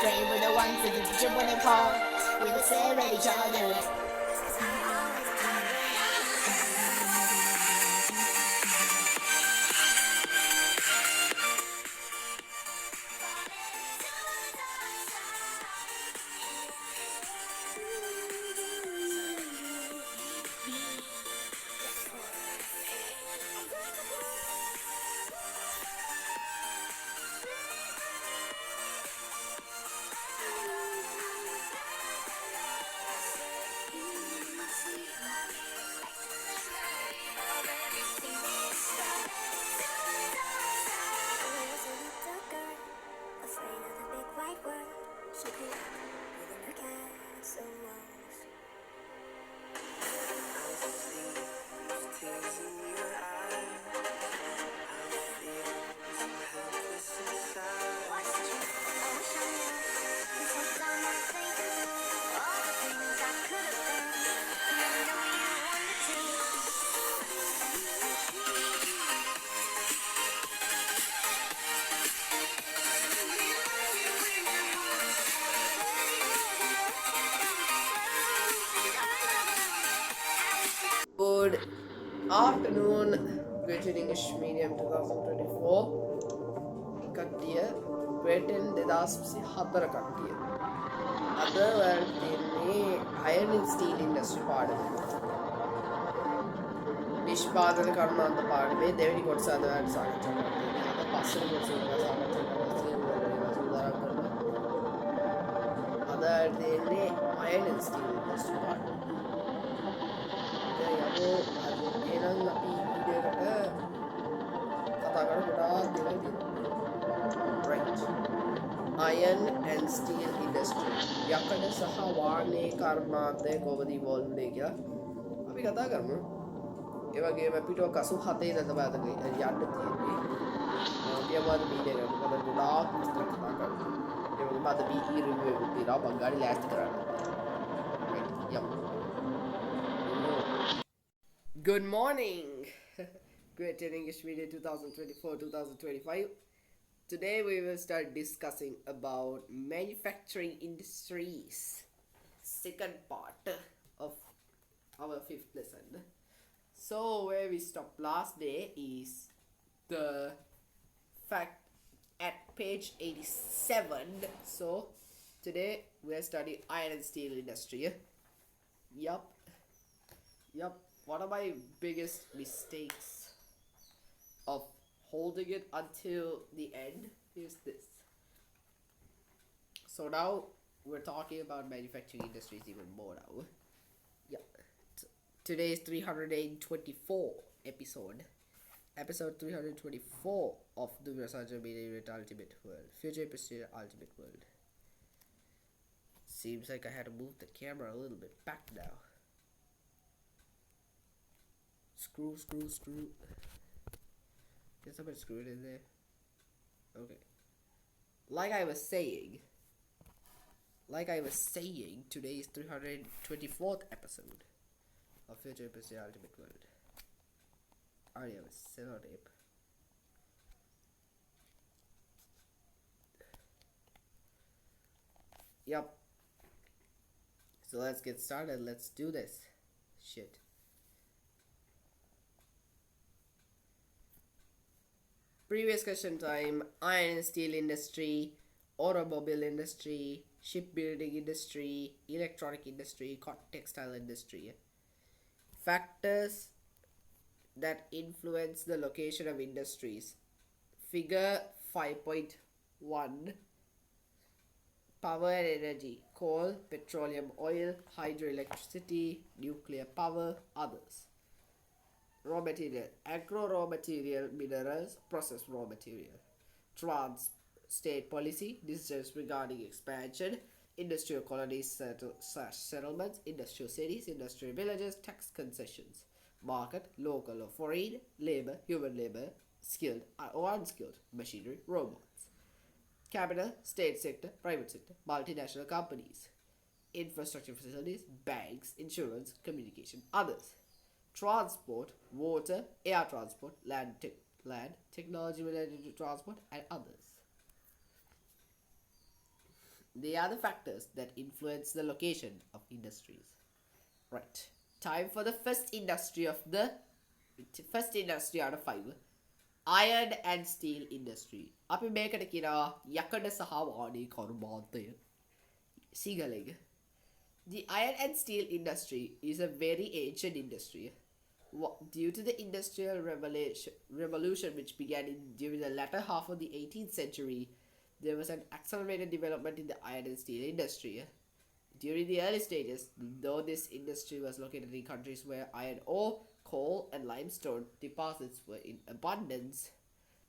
afraid we're the ones that just jumping apart. We would stare at each other. Good afternoon, Great English Medium 2024 කට්ටිය ග්‍රේටන් 2024 කට්ටිය අද ඔයාලට තියෙන්නේ අයර්න් and steel industry පාඩම නිෂ්පාදන කර්මාන්ත පාඩමේ දෙවෙනි කොටස අද ඔයාලට සාකච්ඡා කරන්න තියෙනවා. අද පස්වෙනි කොටස ඔයාලට සාකච්ඡා කරන්න අද ඔයාලට තියෙන්නේ අයර්න් ඇන්ඩ් ස්ටීල් ඉන්ඩස්ට්‍රි පාඩම. එහෙනම් අපි වීඩියෝ එකට කතා කරමු ගොඩාක් දේවල් තියෙනවා. Right. Iron and steel industry. යකඩ සහ වාර්ණේ කර්මාන්තය කොහොමද ඉවෝල්ව් වෙන්නේ කියලා අපි කතා කරමු. ඒ වගේම අපිට 87 ඉඳන් තමයි අද යන්න තියෙන්නේ. අපි අද වීඩියෝ එකට මොකද ගොඩාක් විස්තර කතා කරමු. ඒ වගේම අද BE රිවිව් එකක් තියෙනවා. මම ගාඩි ලෑස්ති කරන්න. Right. Yep. Good morning, Great English Media 2024-2025. Today we will start discussing about manufacturing industries. Second part of our fifth lesson. So where we stopped last day is the fact at page 87. So today we are studying iron and steel industry. Yup. One of my biggest mistakes of holding it until the end is this. So now we're talking about manufacturing industries even more now. Yeah. Today's 324 episode 324 of the Researcher Media Ultimate World. Future Prestige Ultimate World. Seems like I had to move the camera a little bit back now. Screw. Can somebody screw it in there? Okay. Like I was saying, today is 324th episode of Future Prestige Ultimate World. I already have a sellotape. Yup. So let's get started. Let's do this shit. Previous question time: iron and steel industry, automobile industry, shipbuilding industry, electronic industry, textile industry. Factors that influence the location of industries. Figure 5.1. Power and energy: coal, petroleum, oil, hydroelectricity, nuclear power, others. Raw material: agro raw material, minerals, processed raw material. State policy: decisions regarding expansion, industrial colonies, settlements, industrial cities, industrial villages, tax concessions. Market: local or foreign, labor, human labor, skilled or unskilled, machinery, robots. Capital: state sector, private sector, multinational companies. Infrastructure facilities: banks, insurance, communication, others. Transport: water, air transport, land, technology related to transport, and others. They are the factors that influence the location of industries. Right. Time for the first industry out of five. Iron and steel industry. අපි මේකට කියනවා යකඩ සහ වාණි කර්මාන්තය. සිංහලෙන්. The iron and steel industry is a very ancient industry. Due to the industrial revolution which began during the latter half of the 18th century, there was an accelerated development in the iron and steel industry. During the early stages, though this industry was located in countries where iron ore, coal, and limestone deposits were in abundance,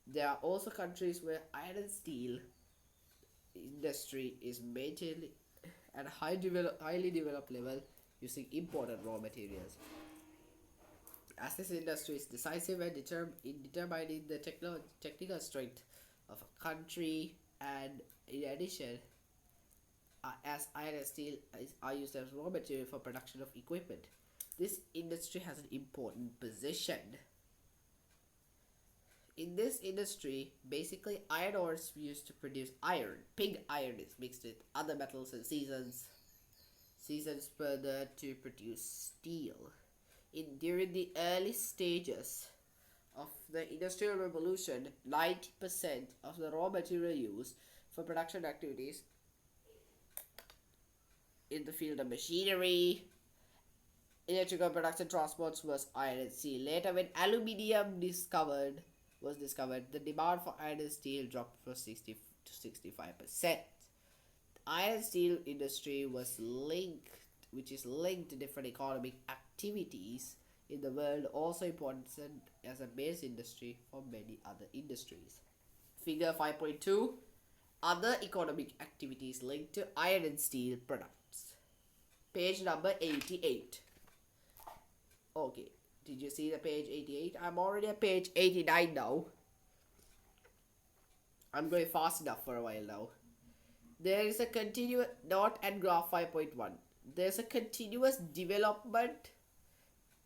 there are also countries where iron and steel industry is maintained at a highly developed level using imported raw materials. As this industry is decisive in determining the technical strength of a country, and in addition, as iron and steel are used as raw material for production of equipment, this industry has an important position. In this industry, basically iron ore is used to produce iron. Pig iron is mixed with other metals and seasons further to produce steel. During the early stages of the Industrial Revolution, 90% of the raw material used for production activities in the field of machinery, electrical production, transports was iron and steel. Later, when aluminium was discovered, the demand for iron and steel dropped from 60 to 65%. The iron and steel industry which is linked to different economic activities in the world, also important as a base industry for many other industries. Figure 5.2. Other economic activities linked to iron and steel products. Page number 88. Okay, did you see the page 88? I'm already at page 89 now. I'm going fast enough for a while now. There is a continuous note and graph 5.1. There's a continuous development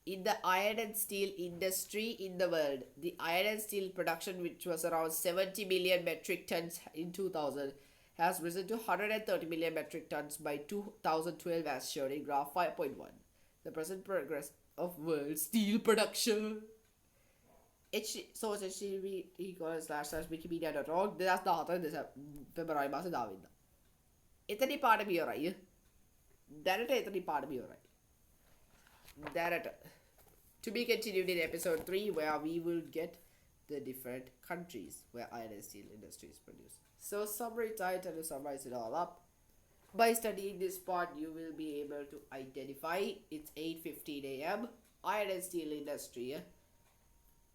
in the iron and steel industry in the world. The iron and steel production, which was around 70 million metric tons in 2000, has risen to 130 million metric tons by 2012 as shown in graph 5.1. The present progress of world steel production. Source http://wikipedia.org 2014 පෙබරවාරි මාසේ 10 වෙනිදා. එතනි පාඩම ඉවරයි. දැනට එතනි පාඩම ඉවරයි. That to be continued in episode 3, where we will get the different countries where iron and steel industry is produced. So summary title to summarize it all up. By studying this part, you will be able to identify it's 8:15 a.m. iron and steel industry.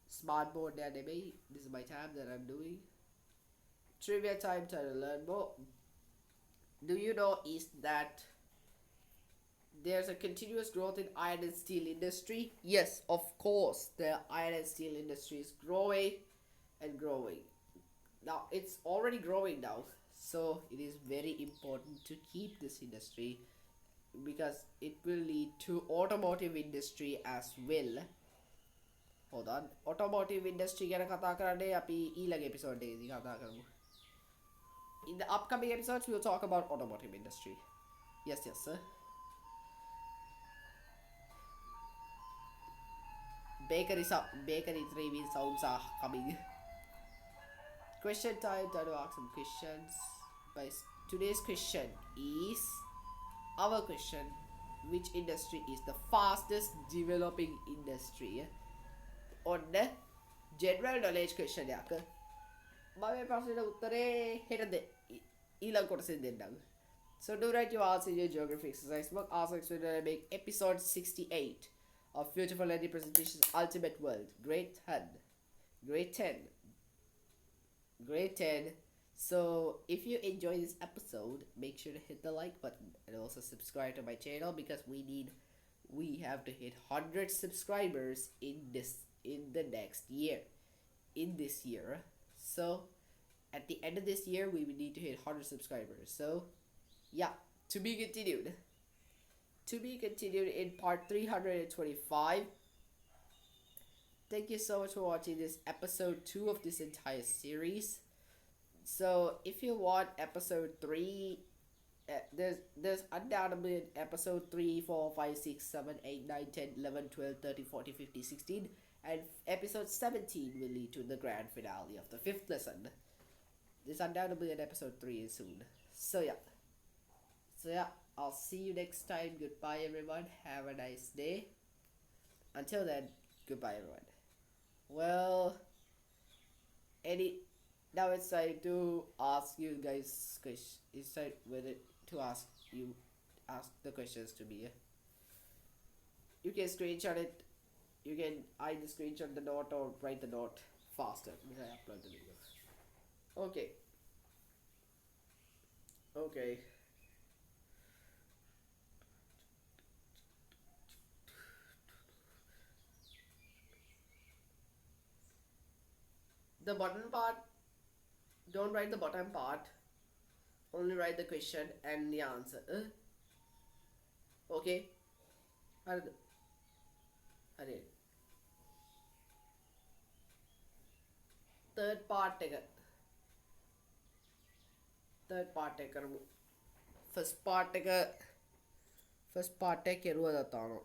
Smart board anime. This is my time that I'm doing. Trivia time to learn more. Do you know is that there's a continuous growth in iron and steel industry? Yes, of course, the iron and steel industry is growing and growing. Now, it's already growing now, so it is very important to keep this industry because it will lead to automotive industry as well. Hold on. Automotive industry ගැන කතා කරන්නේ අපි ඊළඟ episode එකේදී කතා කරමු. In the upcoming episodes, we'll talk about automotive industry. Yes, sir. Bakery 3 sounds are coming. Question time. Try to ask some questions. Today's question is our question: which industry is the fastest developing industry? On the general knowledge question එකක මම මේ ප්‍රශ්නෙට උත්තරේ හෙට ඊළඟ කොටසෙන් දෙන්නම්. So do write your answer in your geography exercise book. Also explain make episode 68 of Future for Learning Presentations Ultimate World, Grade 10. So if you enjoy this episode, make sure to hit the like button and also subscribe to my channel because we have to hit 100 subscribers in this year. So at the end of this year, we will need to hit 100 subscribers. So yeah, to be continued in part 325. Thank you so much for watching this episode 2 of this entire series. So if you want episode 3 there's undoubtedly an episode 3, 4, 5, 6, 7, 8, 9, 10, 11, 12, 13, 14, 15, 16, and episode 17 will lead to the grand finale of the 5th lesson. There's undoubtedly an episode 3 soon. So yeah, I'll see you next time. Goodbye everyone. Have a nice day. Until then, goodbye everyone. Well, now it's time to ask you guys questions. It's time to ask the questions to me. You can screenshot it. You can either screenshot the note or write the note faster when I upload the video. Okay. The button part, don't write the bottom part. Only write the question and the answer. Okay. Hurry. Third part take first part take eruvadatano.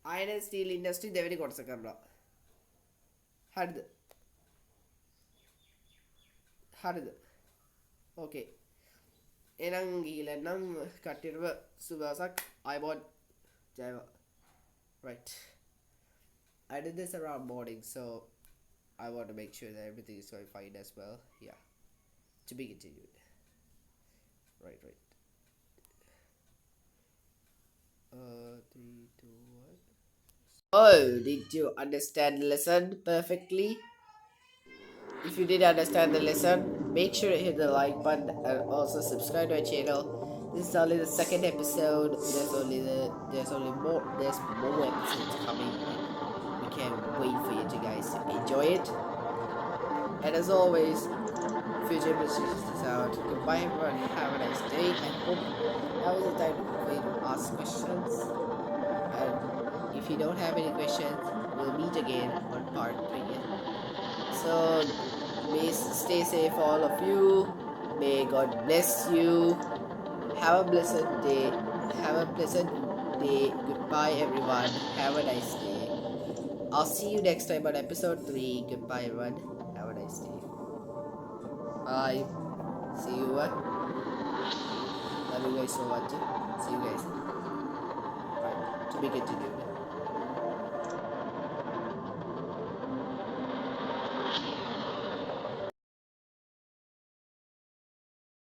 Iron and steel industry දෙවෙනි කොටස කරනවා. හරිද? Okay. එහෙනම් ගිහිල්ලා නම් කට්ටියටම සුබ දවසක්. අයබෝන් ජයව. Right. I did this around morning, so I want to make sure that everything is going fine as well. Yeah. To be continued. Right. 3, 2, 1. Oh, did you understand the lesson perfectly? If you did understand the lesson, make sure to hit the like button and also subscribe to our channel. This is only the second episode. There's more episodes coming. We can't wait for you to guys to enjoy it. And as always, future messages is out. Goodbye everyone. Have a nice day. I hope that was the time for you to ask questions. And if you don't have any questions, we'll meet again on part 3. So may stay safe all of you. May God bless you. Have a blessed day. Goodbye everyone. Have a nice day. I'll see you next time on episode 3. Goodbye everyone. Have a nice day. Bye. See you. Love you guys so much. See you guys. Bye. To be continued.